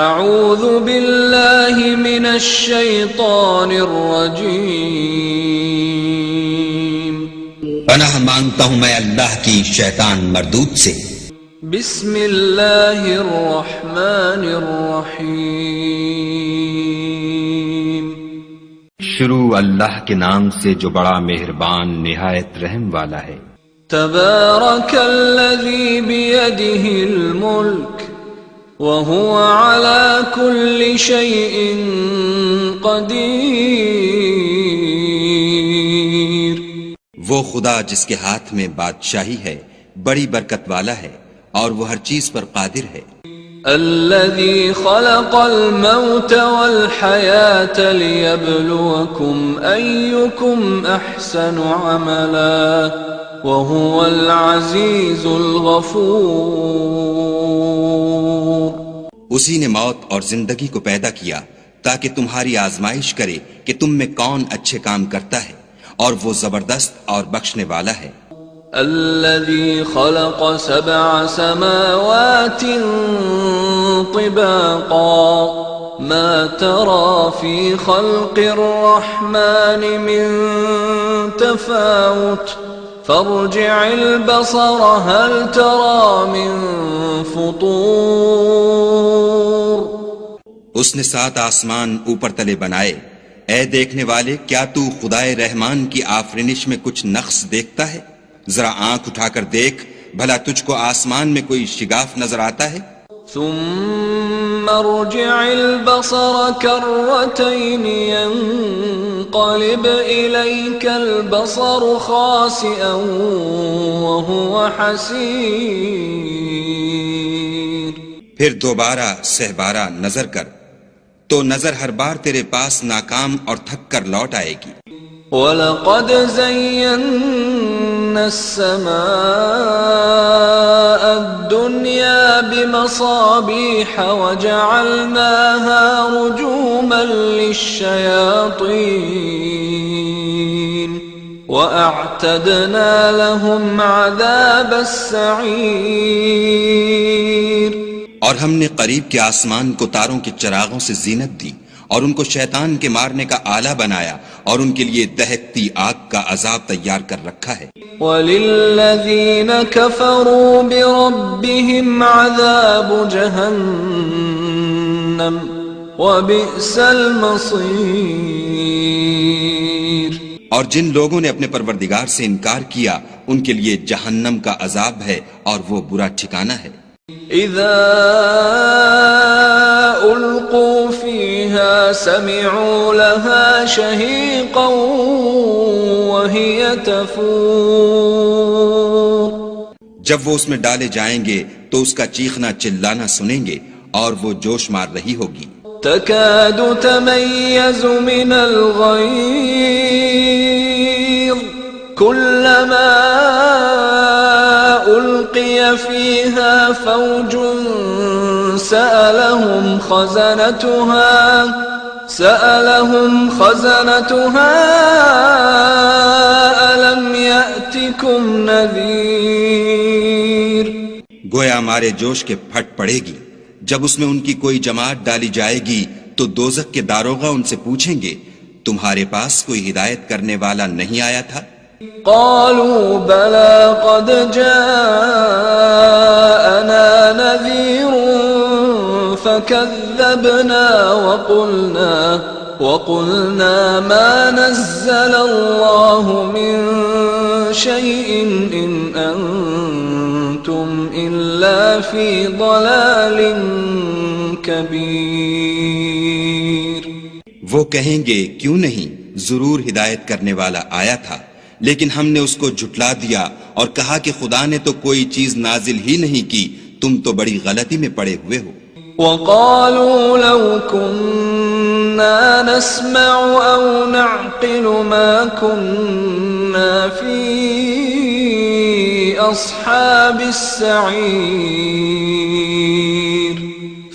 اعوذ باللہ من الشیطان الرجیم، پناہ مانگتا ہوں میں اللہ کی شیطان مردود سے۔ بسم اللہ الرحمن الرحیم، شروع اللہ کے نام سے جو بڑا مہربان نہایت رحم والا ہے۔ تبارک الذی بیدہ الملک وهو على كل شيء قدیر، وہ خدا جس کے ہاتھ میں بادشاہی ہے بڑی برکت والا ہے اور وہ ہر چیز پر قادر ہے۔ الذي خلق الموت والحياة ليبلوكم أيكم أحسن عملا وهو العزيز الغفور، اسی نے موت اور زندگی کو پیدا کیا تاکہ تمہاری آزمائش کرے کہ تم میں کون اچھے کام کرتا ہے، اور وہ زبردست اور بخشنے والا ہے۔ الذي خلق 7 سماوات طباقا ما ترى في خلق الرحمن من تفاوت فارجع البصر هل ترى من فطور۔ اس نے 7 آسمان اوپر تلے بنائے، اے دیکھنے والے کیا تو خدائے رحمان کی آفرینش میں کچھ نقص دیکھتا ہے؟ ذرا آنکھ اٹھا کر دیکھ بھلا تجھ کو آسمان میں کوئی شگاف نظر آتا ہے؟ ثم ارجع البصر كرتين ينقلب إليك البصر خاسئا وهو حسير، پھر دوبارہ سہبارہ نظر کر تو نظر ہر بار تیرے پاس ناکام اور تھک کر لوٹ آئے گی۔ وَلَقَدْ زَيَّنَّا السَّمَاءَ الدُّنْيَا بِمَصَابِيحَ وَجَعَلْنَاهَا رُجُومًا لِلشَّيَاطِينِ وَأَعْتَدْنَا لَهُمْ عَذَابَ السَّعِيرِ، اور ہم نے قریب کے آسمان کو تاروں کے چراغوں سے زینت دی اور ان کو شیطان کے مارنے کا آلہ بنایا اور ان کے لیے دہکتی آگ کا عذاب تیار کر رکھا ہے۔ وَلِلَّذِينَ كَفَرُوا بِرَبِّهِمْ عَذَابُ جَهَنَّمَ وَبِئْسَ الْمَصِيرُ، اور جن لوگوں نے اپنے پروردگار سے انکار کیا ان کے لیے جہنم کا عذاب ہے اور وہ برا ٹھکانہ ہے۔ اذا القوا فيها سمعوا لها شهيقا وهي تفور، جب وہ اس میں ڈالے جائیں گے تو اس کا چیخنا چلانا سنیں گے اور وہ جوش مار رہی ہوگی۔ تكاد تميز من الغيظ كلما ألقي فيها فوج سألهم خزنتها ألم يأتكم نذير، گویا مارے جوش کے پھٹ پڑے گی جب اس میں ان کی کوئی جماعت ڈالی جائے گی تو دوزخ کے داروغہ ان سے پوچھیں گے تمہارے پاس کوئی ہدایت کرنے والا نہیں آیا تھا؟ قالوا بلى قد جاءنا نذير فكذبنا وقلنا ما نزل الله من شيء إن أنتم إلا في ضلال كبير۔ وہ کہیں گے کیوں نہیں، ضرور ہدایت کرنے والا آیا تھا، لیکن ہم نے اس کو جھٹلا دیا اور کہا کہ خدا نے تو کوئی چیز نازل ہی نہیں کی، تم تو بڑی غلطی میں پڑے ہوئے ہو۔ وَقَالُوا لَوْ كُنَّا نَسْمَعُ أَوْ نَعْقِلُ مَا كُنَّا فِي أَصْحَابِ السَّعِيرِ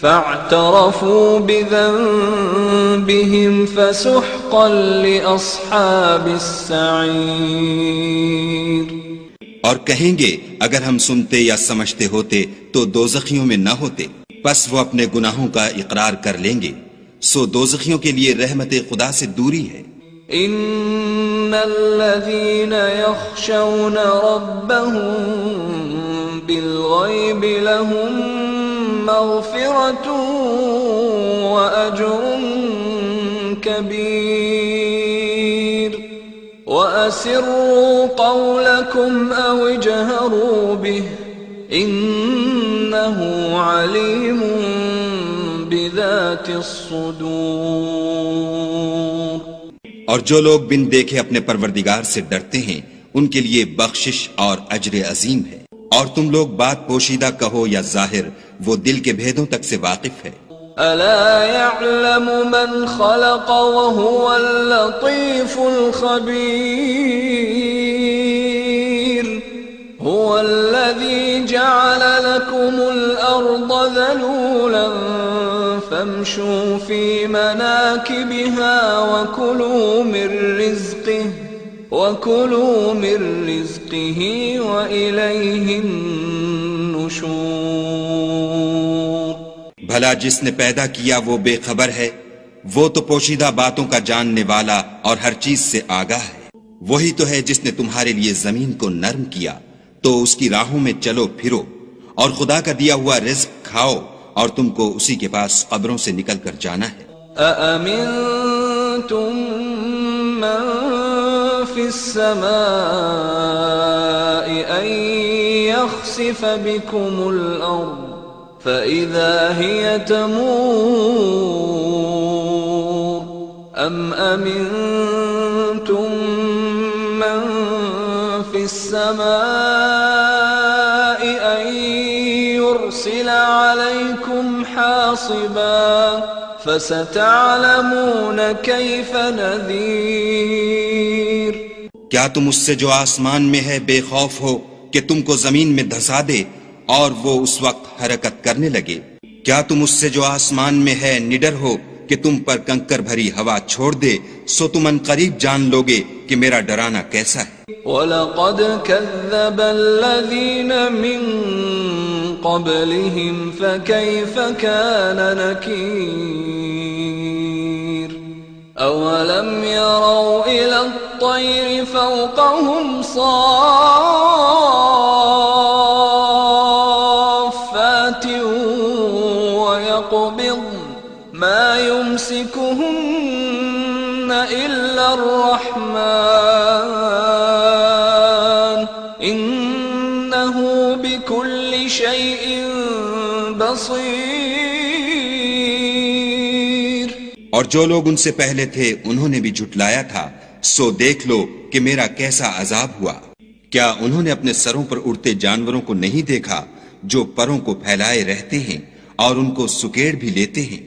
فَاعْتَرَفُوا بِذَنبِهِمْ فَسُحْقًا لِأَصْحَابِ السَّعِيرِ، اور کہیں گے اگر ہم سنتے یا سمجھتے ہوتے تو دوزخیوں میں نہ ہوتے، پس وہ اپنے گناہوں کا اقرار کر لیں گے، سو دوزخیوں کے لیے رحمت خدا سے دوری ہے۔ ان الذين يخشون ربهم بالغيب لهم مغفرة واجر كبير واسروا قولكم او اجهروا به انه عليم بذات الصدور۔ اور جو لوگ بن دیکھے اپنے پروردگار سے ڈرتے ہیں ان کے لیے بخشش اور اجر عظیم ہے، اور تم لوگ بات پوشیدہ کہو یا ظاہر، وہ دل کے بھیدوں تک سے واقف ہے۔ الا يعلم من خلق وهو اللطيف الخبير هو الذي جعل لكم الارض ذلولا فامشوا في مناكبها وكلوا من رزقه وإليه النشور۔ بھلا جس نے پیدا کیا وہ بے خبر ہے، وہ تو پوشیدہ باتوں کا جاننے والا اور ہر چیز سے آگاہ ہے۔ وہی تو ہے جس نے تمہارے لیے زمین کو نرم کیا تو اس کی راہوں میں چلو پھرو، اور خدا کا دیا ہوا رزق کھاؤ، اور تم کو اسی کے پاس قبروں سے نکل کر جانا ہے۔ أأمنتم من في السماء أن يخسف بكم الأرض فإذا هي تمور أم أمنتم من في السماء أن يرسل عليكم حاصبا فستعلمون كيف نذير۔ کیا تم اس سے جو آسمان میں ہے بے خوف ہو کہ تم کو زمین میں دھسا دے اور وہ اس وقت حرکت کرنے لگے؟ کیا تم اس سے جو آسمان میں ہے نڈر ہو کہ تم پر کنکر بھری ہوا چھوڑ دے؟ سو تم ان قریب جان لوگے کہ میرا ڈرانا کیسا ہے۔ وَلَقَدْ كَذَّبَ الَّذِينَ مِن قَبْلِهِمْ فَكَيْفَ كَانَ نَكِيرِ أَوَلَمْ يَرَوْا إِلَى الطَّيْرِ فَوْقَهُمْ صَافَّاتٍ وَيَقْبِضْنَ مَا يُمْسِكُهُنَّ إِلَّا الرَّحْمَنُ إِنَّهُ بِكُلِّ شَيْءٍ بَصِيرٌ۔ اور جو لوگ ان سے پہلے تھے انہوں نے بھی جھٹلایا تھا، سو دیکھ لو کہ میرا کیسا عذاب ہوا۔ کیا انہوں نے اپنے سروں پر اڑتے جانوروں کو نہیں دیکھا جو پروں کو پھیلائے رہتے ہیں اور ان کو سکیڑ بھی لیتے ہیں؟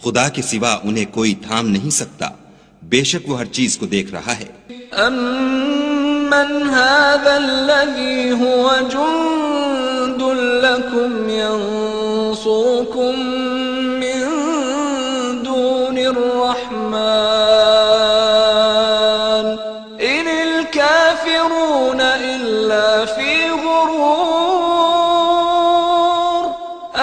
خدا کے سوا انہیں کوئی تھام نہیں سکتا، بے شک وہ ہر چیز کو دیکھ رہا ہے۔ أَمَّنْ هَذَا الَّذِي هُوَ جُنْدٌ لَكُمْ يَنْصُرُكُمْ مِنْ دُونِ الرَّحْمَنِ إِنِ الْكَافِرُونَ إِلَّا فِي غُرُورٍ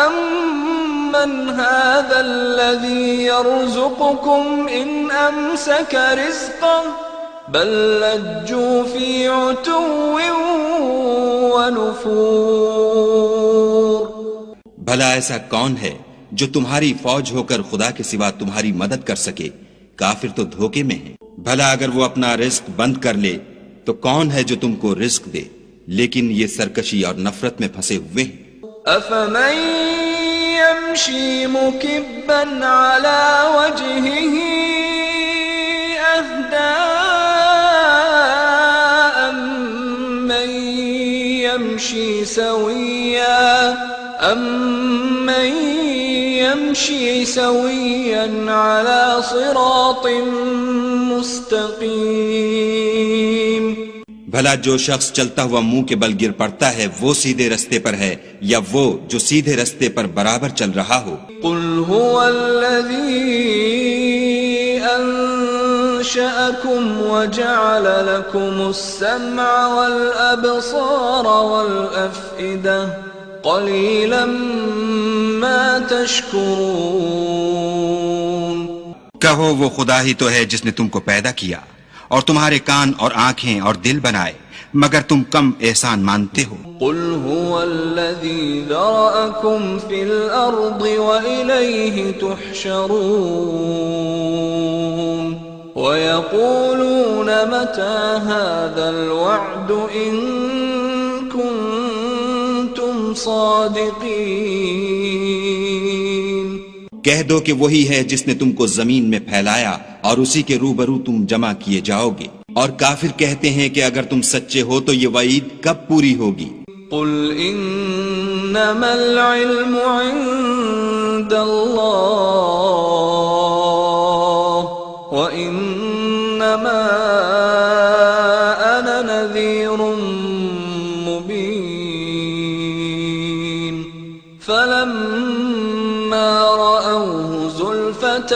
أَمَّنْ هَذَا الَّذِي يَرْزُقُكُمْ إِنْ أَمْسَكَ رِزْقَهُ بل لجوا في عتو ونفور۔ بھلا ایسا کون ہے جو تمہاری فوج ہو کر خدا کے سوا تمہاری مدد کر سکے؟ کافر تو دھوکے میں ہیں۔ بھلا اگر وہ اپنا رزق بند کر لے تو کون ہے جو تم کو رزق دے؟ لیکن یہ سرکشی اور نفرت میں پھنسے ہوئے ہیں۔ أفمن يمشي مكبا على وجهه أهدى أمن يمشي سويا على صراط مستقيم۔ بھلا جو شخص چلتا ہوا منہ کے بل گر پڑتا ہے وہ سیدھے رستے پر ہے یا وہ جو سیدھے رستے پر برابر چل رہا ہو؟ قل هو الذي أنشأكم وجعل لكم السمع والأبصار والأفئدة قليلا ما تشكرون. کہو وہ خدا ہی تو ہے جس نے تم کو پیدا کیا اور تمہارے کان اور آنکھیں اور دل بنائے، مگر تم کم احسان مانتے ہو. قل هو الذي ذرأكم في الأرض وإليه تحشرون. ويقولون متى هذا الوعد إن كنتم صادقين. کہہ دو کہ وہی ہے جس نے تم کو زمین میں پھیلایا اور اسی کے روبرو تم جمع کیے جاؤ گے. اور کافر کہتے ہیں کہ اگر تم سچے ہو تو یہ وعید کب پوری ہوگی؟ قل انما العلم عند اللہ وانما انا نذیر مبین. فلما رأوه زلفة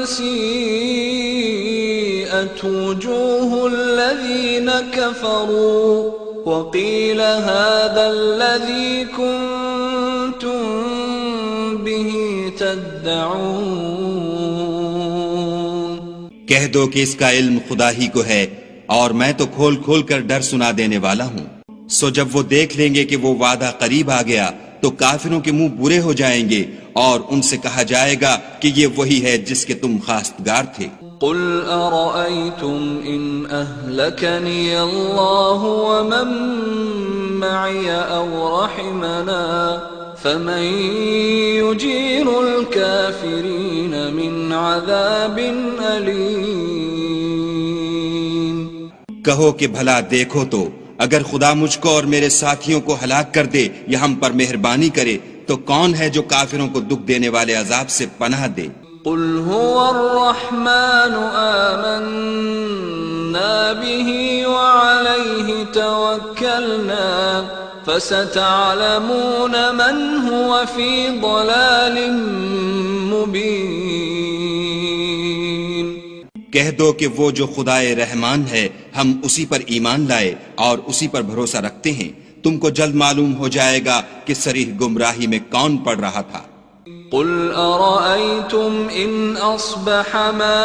سیئت وجوه الذین كفروا وقیل هذا الذی کنتم به تدعون. کہہ دو کہ اس کا علم خدا ہی کو ہے اور میں تو کھول کھول کر ڈر سنا دینے والا ہوں. سو جب وہ دیکھ لیں گے کہ وہ وعدہ قریب آ گیا تو کافروں کے منہ برے ہو جائیں گے اور ان سے کہا جائے گا کہ یہ وہی ہے جس کے تم خواستگار تھے. قل ارأيتم ان اهلكني الله ومن معي او رحمنا فمن يجير الكافرين من عذاب أليم. کہو کہ بھلا دیکھو تو اگر خدا مجھ کو اور میرے ساتھیوں کو ہلاک کر دے یا ہم پر مہربانی کرے تو کون ہے جو کافروں کو دکھ دینے والے عذاب سے پناہ دے؟ قل هو الرحمن آمنا به وعليه توكلنا فستعلمون من هو في ضلال مبين. کہہ دو کہ وہ جو خدائے رحمان ہے ہم اسی پر ایمان لائے اور اسی پر بھروسہ رکھتے ہیں، تم کو جلد معلوم ہو جائے گا کہ صریح گمراہی میں کون پڑ رہا تھا. قل أرأيتم إن أصبح ماؤكم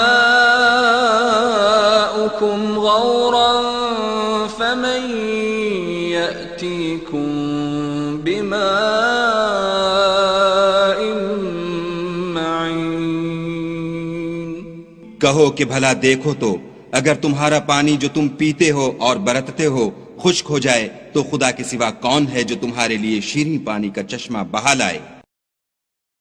غورا فمن يأتيكم بماء معين. کہو کہ بھلا دیکھو تو اگر تمہارا پانی جو تم پیتے ہو اور برتتے ہو خشک ہو جائے تو خدا کے سوا کون ہے جو تمہارے لیے شیریں پانی کا چشمہ بہا لائے؟